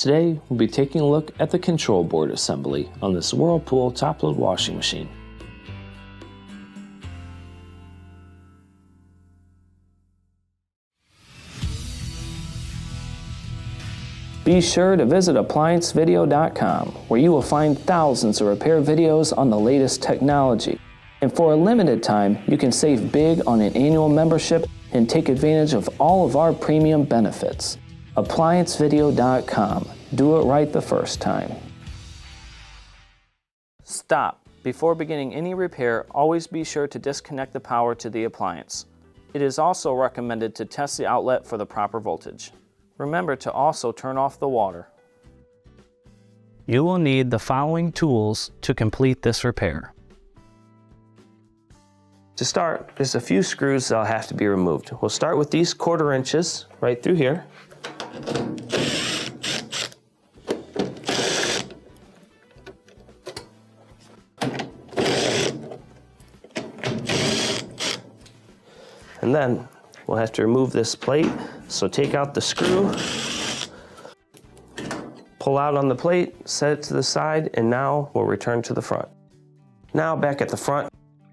Today, we'll be taking a look at the control board assembly on this Whirlpool top-load washing machine. Be sure to visit ApplianceVideo.com, where you will find thousands of repair videos on the latest technology. And for a limited time, you can save big on an annual membership and take advantage of all of our premium benefits. ApplianceVideo.com. Do it right the first time. Stop. Before beginning any repair, always be sure to disconnect the power to the appliance. It is also recommended to test the outlet for the proper voltage. Remember to also turn off the water. You will need the following tools to complete this repair. To start, there's a few screws that'll have to be removed. We'll start with these 1/4 inches right through here. And then we'll have to remove this plate. So take out the screw, pull out on the plate, set it to the side, and now we'll return to the front. Now back at the front,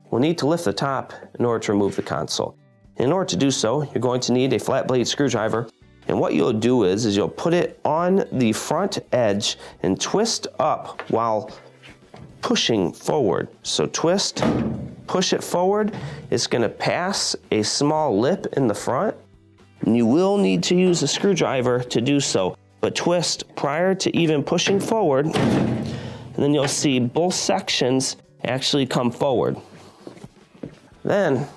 we'll need to lift the top in order to remove the console. In order to do so, you're going to need a flat blade screwdriver, and what you'll do is you'll put it on the front edge and twist up while pushing forward. So twist, push it forward. It's going to pass a small lip in the front. And you will need to use a screwdriver to do so, but twist prior to even pushing forward, and then you'll see both sections actually come forward. Then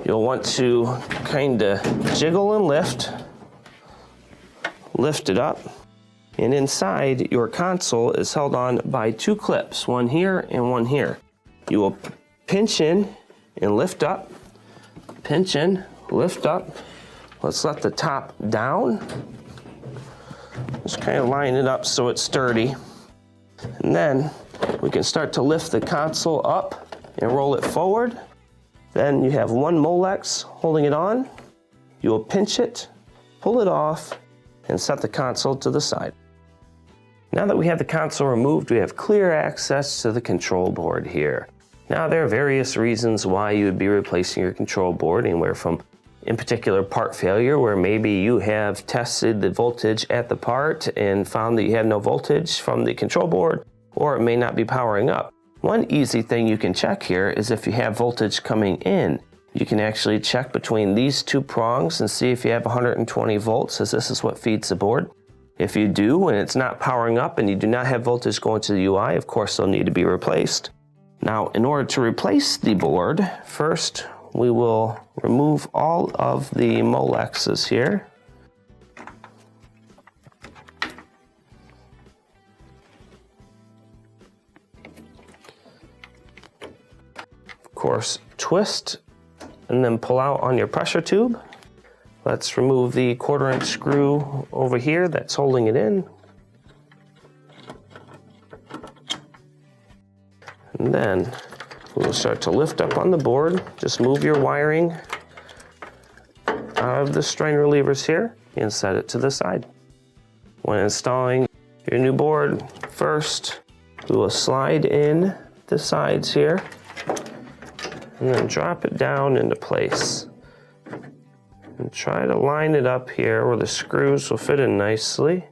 you'll want to kind of jiggle and lift it up, and inside your console is held on by 2 clips, one here and one here. You will pinch in and lift up, pinch in, lift up. Let's let the top down. Just kind of line it up so it's sturdy. And then we can start to lift the console up and roll it forward. Then you have one Molex holding it on. You will pinch it, pull it off, and set the console to the side. Now that we have the console removed, we have clear access to the control board here. Now there are various reasons why you would be replacing your control board, anywhere from in particular part failure, where maybe you have tested the voltage at the part and found that you have no voltage from the control board, or it may not be powering up. One easy thing you can check here is if you have voltage coming in. You can actually check between these 2 prongs and see if you have 120 volts, as this is what feeds the board. If you do, and it's not powering up and you do not have voltage going to the UI, of course they'll need to be replaced. Now, in order to replace the board, first we will remove all of the Molexes here. Of course, twist and then pull out on your pressure tube. Let's remove the 1/4 inch screw over here that's holding it in. And then we'll start to lift up on the board. Just move your wiring out of the strain relievers here and set it to the side. When installing your new board, first we will slide in the sides here and then drop it down into place. And try to line it up here where the screws will fit in nicely.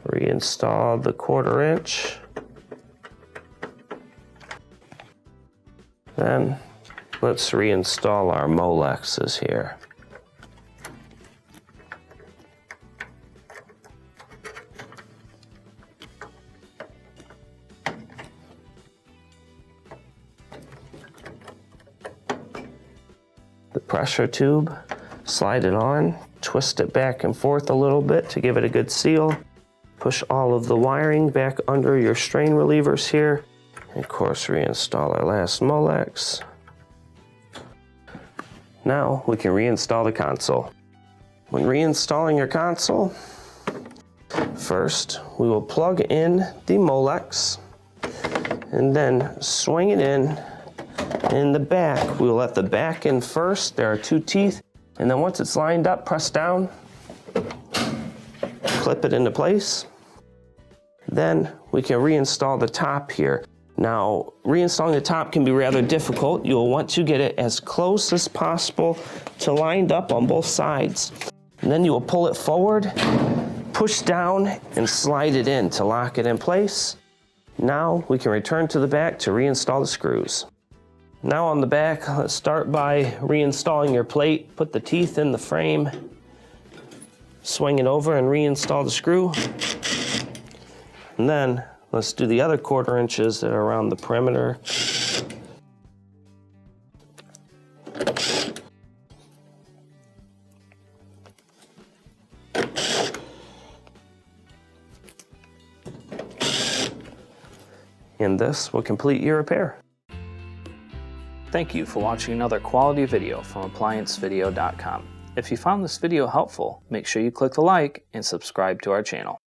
Reinstall the 1/4 inch. Then let's reinstall our Molexes here. The pressure tube, slide it on, twist it back and forth a little bit to give it a good seal. Push all of the wiring back under your strain relievers here. And of course, reinstall our last Molex. Now we can reinstall the console. When reinstalling your console, first we will plug in the Molex and then swing it in the back. We will let the back in first. There are 2 teeth, and then once it's lined up, press down clip it into place. Then we can reinstall the top here. Now, reinstalling the top can be rather difficult. You'll want to get it as close as possible to lined up on both sides. And then you will pull it forward, push down, and slide it in to lock it in place. Now we can return to the back to reinstall the screws. Now on the back, let's start by reinstalling your plate. Put the teeth in the frame, swing it over and reinstall the screw. And then let's do the other 1/4 inches that are around the perimeter. And this will complete your repair. Thank you for watching another quality video from ApplianceVideo.com. If you found this video helpful, make sure you click the like and subscribe to our channel.